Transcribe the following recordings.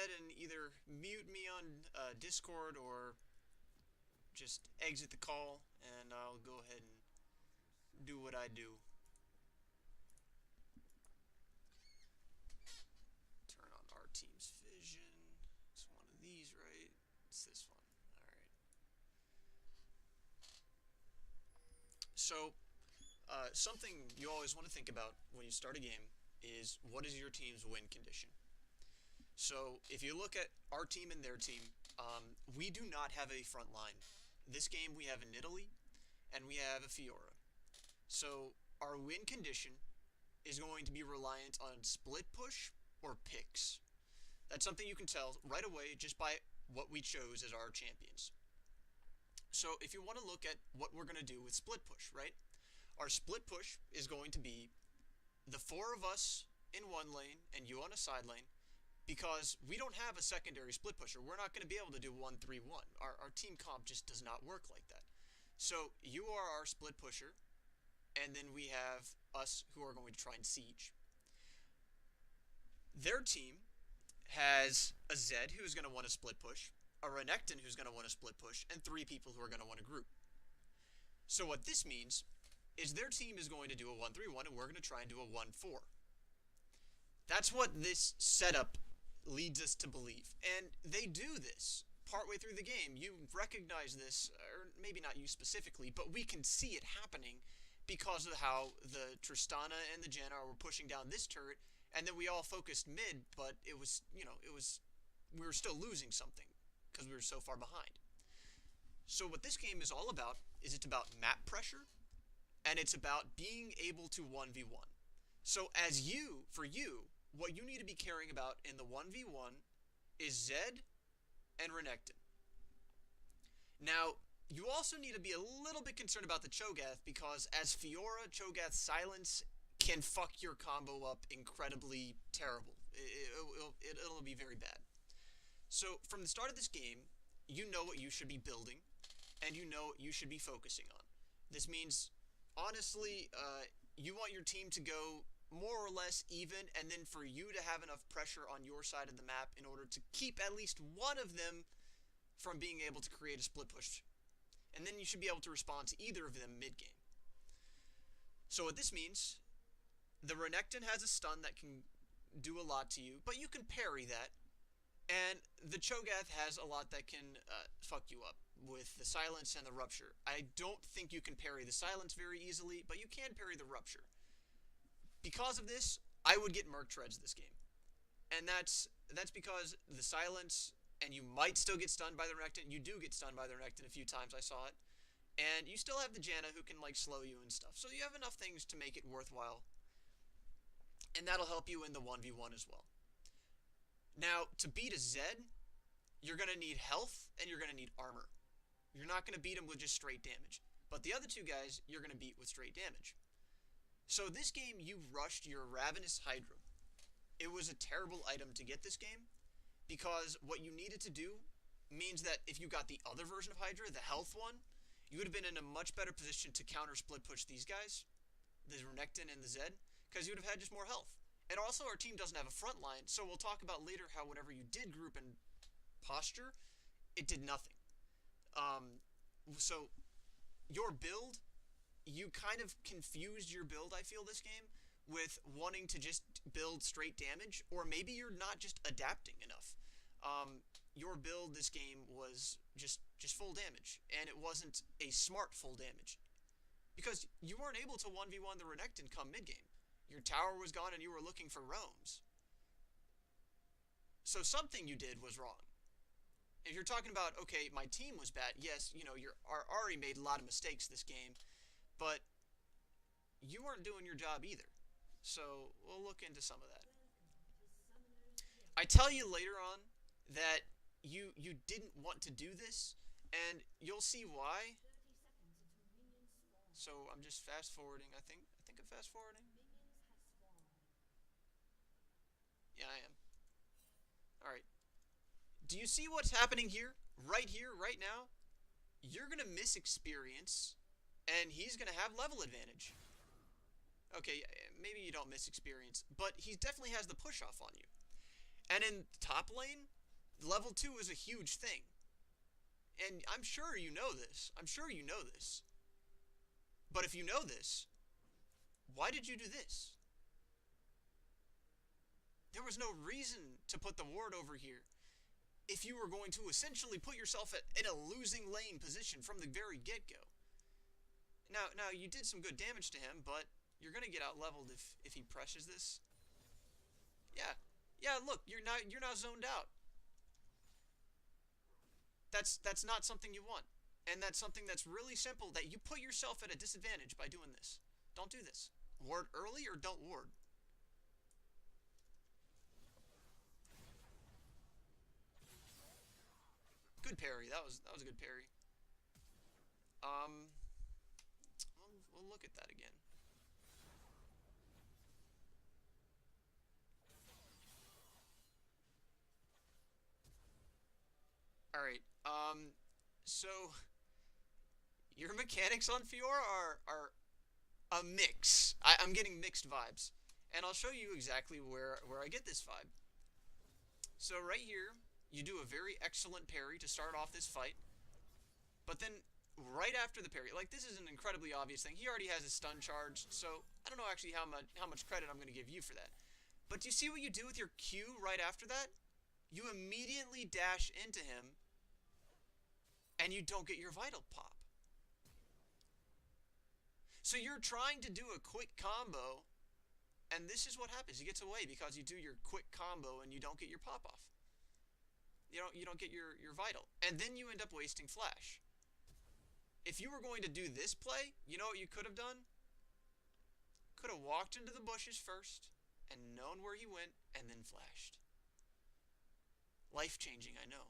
ahead and either mute me on Discord or just exit the call, and I'll go ahead and do what I do. Turn on our team's vision. It's one of these, right? It's this one. Alright. So, something you always want to think about when you start a game is what is your team's win condition? So, if you look at our team and their team, we do not have a front line. This game we have an Italy and we have a Fiora. So, our win condition is going to be reliant on split push or picks. That's something you can tell right away just by what we chose as our champions. So if you want to look at what we're going to do with split push, right? Our split push is going to be the four of us in one lane and you on a side lane, because we don't have a secondary split pusher. We're not going to be able to do 1-3-1. Our team comp just does not work like that. So you are our split pusher, and then we have us who are going to try and siege. Their team has a Zed who's going to want to split push, a Renekton who's going to want to split push, and 3 people who are going to want to group. So what this means is their team is going to do a 1-3-1, and we're going to try and do a 1-4. That's what this setup leads us to believe. And they do this partway through the game. You recognize this, or maybe not you specifically, but we can see it happening because of how the Tristana and the Janna were pushing down this turret, and then we all focused mid, but it was, we were still losing something because we were so far behind. So what this game is all about is it's about map pressure, and it's about being able to 1v1. So for you, what you need to be caring about in the 1v1 is Zed and Renekton. Now, you also need to be a little bit concerned about the Cho'Gath, because as Fiora, Cho'Gath's silence can fuck your combo up incredibly terrible. It'll be very bad. So, from the start of this game, you know what you should be building, and you know what you should be focusing on. This means, honestly, you want your team to go more or less even, and then for you to have enough pressure on your side of the map in order to keep at least one of them from being able to create a split push. And then you should be able to respond to either of them mid-game. So what this means, the Renekton has a stun that can do a lot to you, but you can parry that. And the Cho'Gath has a lot that can fuck you up with the silence and the rupture. I don't think you can parry the silence very easily, but you can parry the rupture. Because of this, I would get Merc Treads this game. And that's because the silence, and you might still get stunned by the Renekton. You do get stunned by the Renekton a few times, I saw it. And you still have the Janna who can slow you and stuff. So you have enough things to make it worthwhile. And that'll help you in the 1v1 as well. Now, to beat a Zed, you're going to need health and you're going to need armor. You're not going to beat him with just straight damage. But the other two guys, you're going to beat with straight damage. So this game, you rushed your Ravenous Hydra. It was a terrible item to get this game, because what you needed to do means that if you got the other version of Hydra, the health one, you would have been in a much better position to counter split push these guys, the Renekton and the Zed, because you would have had just more health. And also our team doesn't have a front line, so we'll talk about later how whenever you did group and posture, it did nothing. So your build, you kind of confused your build, I feel, this game, with wanting to just build straight damage, or maybe you're not just adapting enough. Your build this game was just full damage, and it wasn't a smart full damage. Because you weren't able to 1v1 the Renekton come mid-game. Your tower was gone and you were looking for roams. So something you did was wrong. If you're talking about, okay, my team was bad, yes, you're already made a lot of mistakes this game, but you weren't doing your job either. So we'll look into some of that. I tell you later on that you didn't want to do this, and you'll see why. So I'm just fast forwarding. I think I'm fast forwarding. Yeah, I am. Alright. Do you see what's happening here? Right here, right now? You're going to miss experience, and he's going to have level advantage. Okay, maybe you don't miss experience, but he definitely has the push-off on you. And in top lane, level 2 is a huge thing. And I'm sure you know this. I'm sure you know this. But if you know this, why did you do this? There was no reason to put the ward over here if you were going to essentially put yourself in a losing lane position from the very get-go. Now you did some good damage to him, but you're gonna get out leveled if he presses this. Yeah. Look, you're now zoned out. That's not something you want, and that's something that's really simple. That you put yourself at a disadvantage by doing this. Don't do this. Ward early or don't ward. Good parry. That was a good parry. Um, we'll look at that again. All right. So your mechanics on Fiora are a mix. I'm getting mixed vibes, and I'll show you exactly where I get this vibe. So right here, you do a very excellent parry to start off this fight, but then right after the parry, like this is an incredibly obvious thing. He already has a stun charge, so I don't know actually how much credit I'm going to give you for that. But do you see what you do with your Q right after that? You immediately dash into him, and you don't get your vital pop. So you're trying to do a quick combo, and this is what happens. He gets away because you do your quick combo and you don't get your pop off. You don't get your vital. And then you end up wasting flash. If you were going to do this play, you know what you could have done? Could have walked into the bushes first and known where he went and then flashed. Life changing, I know.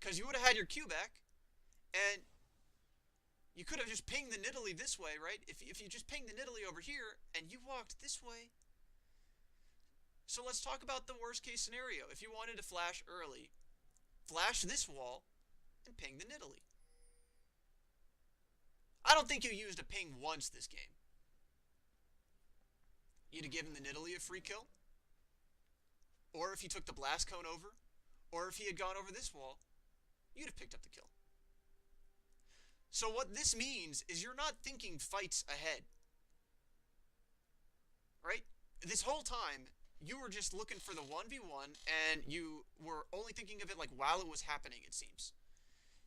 Because you would have had your Q back, and you could have just pinged the Nidalee this way, right? If you just pinged the Nidalee over here, and you walked this way. So let's talk about the worst case scenario. If you wanted to flash early, flash this wall, and ping the Nidalee. I don't think you used a ping once this game. You'd have given the Nidalee a free kill. Or if you took the blast cone over, or if he had gone over this wall, you'd have picked up the kill. So what this means is you're not thinking fights ahead. Right? This whole time, you were just looking for the 1v1, and you were only thinking of it like while it was happening, it seems.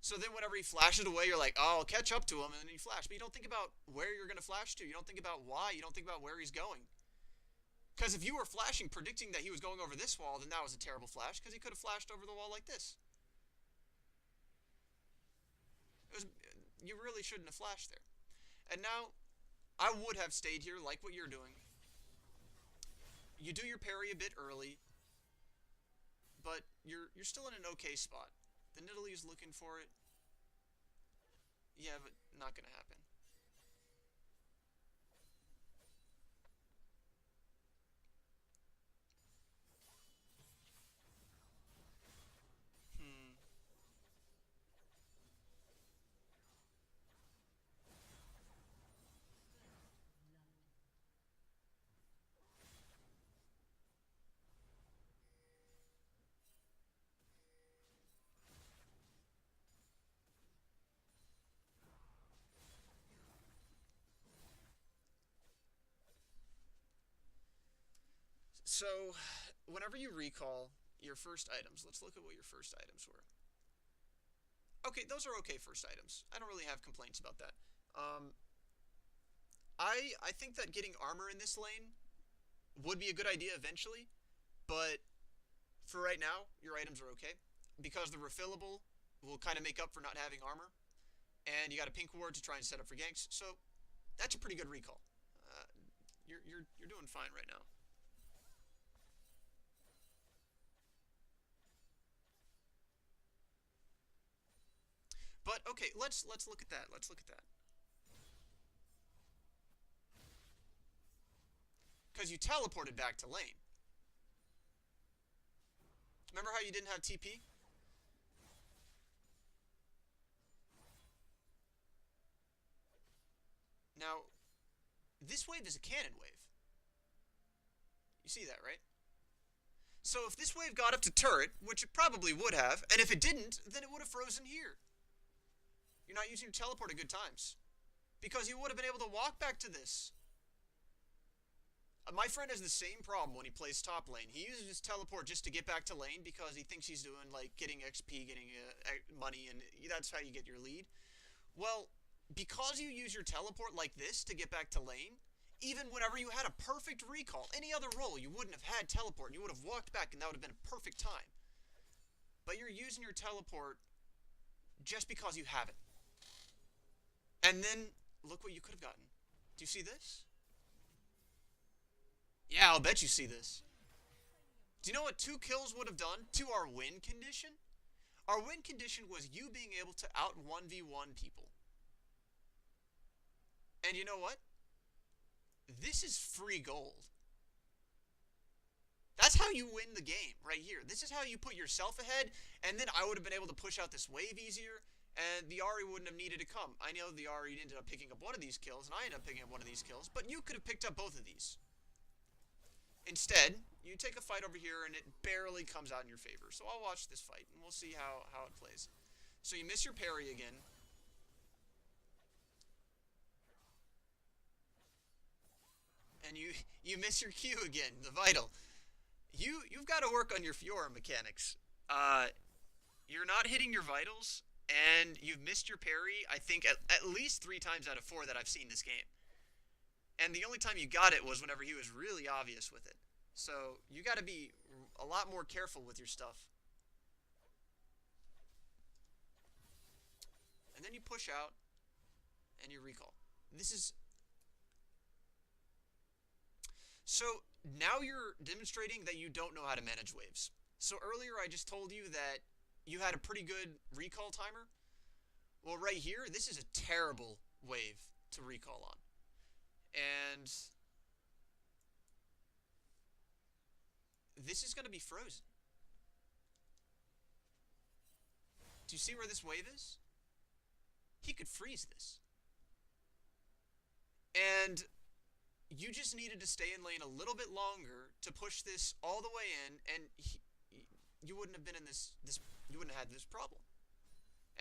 So then whenever he flashes away, you're like, oh, I'll catch up to him, and then you flash. But you don't think about where you're going to flash to. You don't think about why. You don't think about where he's going. Because if you were flashing predicting that he was going over this wall, then that was a terrible flash, because he could have flashed over the wall like this. You really shouldn't have flashed there. And now, I would have stayed here like what you're doing. You do your parry a bit early, but you're still in an okay spot. The Nidalee is looking for it. Yeah, but not going to happen. Hmm. So, whenever you recall your first items, let's look at what your first items were. Okay, those are okay first items. I don't really have complaints about that. Um, I think that getting armor in this lane would be a good idea eventually, but for right now, your items are okay because the refillable will kind of make up for not having armor, and you got a pink ward to try and set up for ganks. So that's a pretty good recall. Uh, you're doing fine right now. But okay, let's look at that. Let's look at that. Because you teleported back to lane. Remember how you didn't have TP? Now, this wave is a cannon wave. You see that, right? So if this wave got up to turret, which it probably would have, and if it didn't, then it would have frozen here. You're not using your teleport at good times. Because you would have been able to walk back to this. My friend has the same problem when he plays top lane. He uses his teleport just to get back to lane because he thinks he's doing, like, getting XP, getting money, and that's how you get your lead. Well, because you use your teleport like this to get back to lane, even whenever you had a perfect recall, any other role, you wouldn't have had teleport. You would have walked back, and that would have been a perfect time. But you're using your teleport just because you have it. And then, look what you could have gotten. Do you see this? Yeah, I'll bet you see this. Do you know what 2 kills would have done to our win condition? Our win condition was you being able to out 1v1 people. And you know what? This is free gold. That's how you win the game, right here. This is how you put yourself ahead, and then I would have been able to push out this wave easier, and the Ahri wouldn't have needed to come. I know the Ahri ended up picking up one of these kills, and I ended up picking up one of these kills, but you could have picked up both of these. Instead, you take a fight over here, and it barely comes out in your favor. So I'll watch this fight, and we'll see how it plays. So you miss your parry again. And you miss your Q again, the vital. You've got to work on your Fiora mechanics. You're not hitting your vitals, and you've missed your parry, I think, at least 3 times out of 4 that I've seen this game. And the only time you got it was whenever he was really obvious with it. So you got to be a lot more careful with your stuff. And then you push out, and you recall. This is... So now you're demonstrating that you don't know how to manage waves. So earlier I just told you that you had a pretty good recall timer. Well, right here, this is a terrible wave to recall on. And this is going to be frozen. Do you see where this wave is? He could freeze this. And you just needed to stay in lane a little bit longer to push this all the way in, and you wouldn't have been in this you wouldn't have had this problem.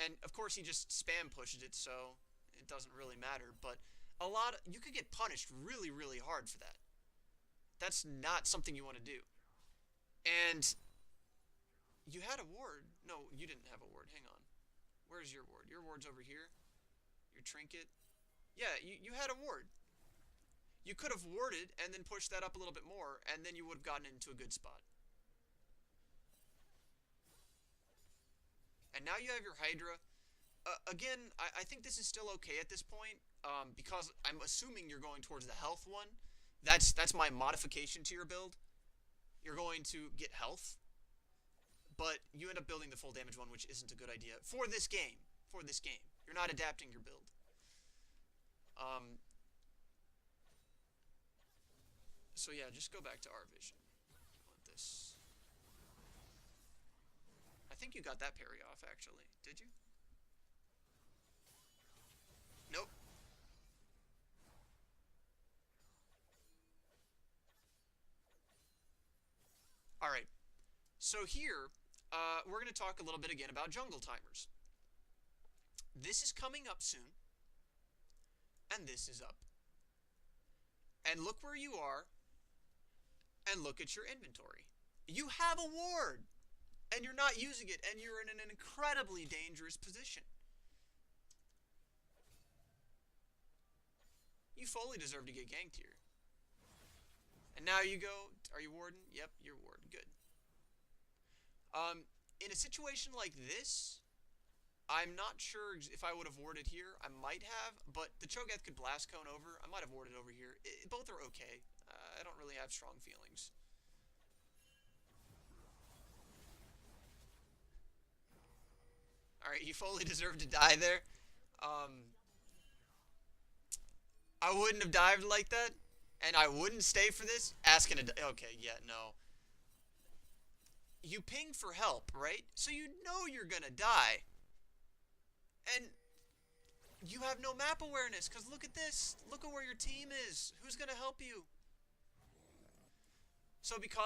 And of course he just spam pushed it, so it doesn't really matter, but you could get punished really, really hard for that. That's not something you want to do. And you had a ward. No, you didn't have a ward. Hang on. Where's your ward? Your ward's over here. Your trinket. Yeah, you had a ward. You could have warded and then pushed that up a little bit more, and then you would have gotten into a good spot. And now you have your Hydra. Again, I think this is still okay at this point, because I'm assuming you're going towards the health one. That's my modification to your build. You're going to get health, but you end up building the full damage one, which isn't a good idea for this game. For this game, you're not adapting your build. So yeah, just go back to our vision. I want this. I think you got that parry off, actually. Did you? Nope. Alright. So here, we're going to talk a little bit again about jungle timers. This is coming up soon. And this is up. And look where you are. And look at your inventory. You have a ward. And you're not using it. And you're in an incredibly dangerous position. You fully deserve to get ganked here. And now you go, are you warden? Yep, you're warden. Good. In a situation like this, I'm not sure if I would have warded here. I might have, but the Cho'Gath could blast cone over. I might have warded over here. Both are okay. I don't really have strong feelings. Alright, you fully deserve to die there. I wouldn't have dived like that, and I wouldn't stay for this. Asking a... Okay, yeah, no. You ping for help, right? So you know you're gonna die. And you have no map awareness, because look at this. Look at where your team is. Who's gonna help you? So because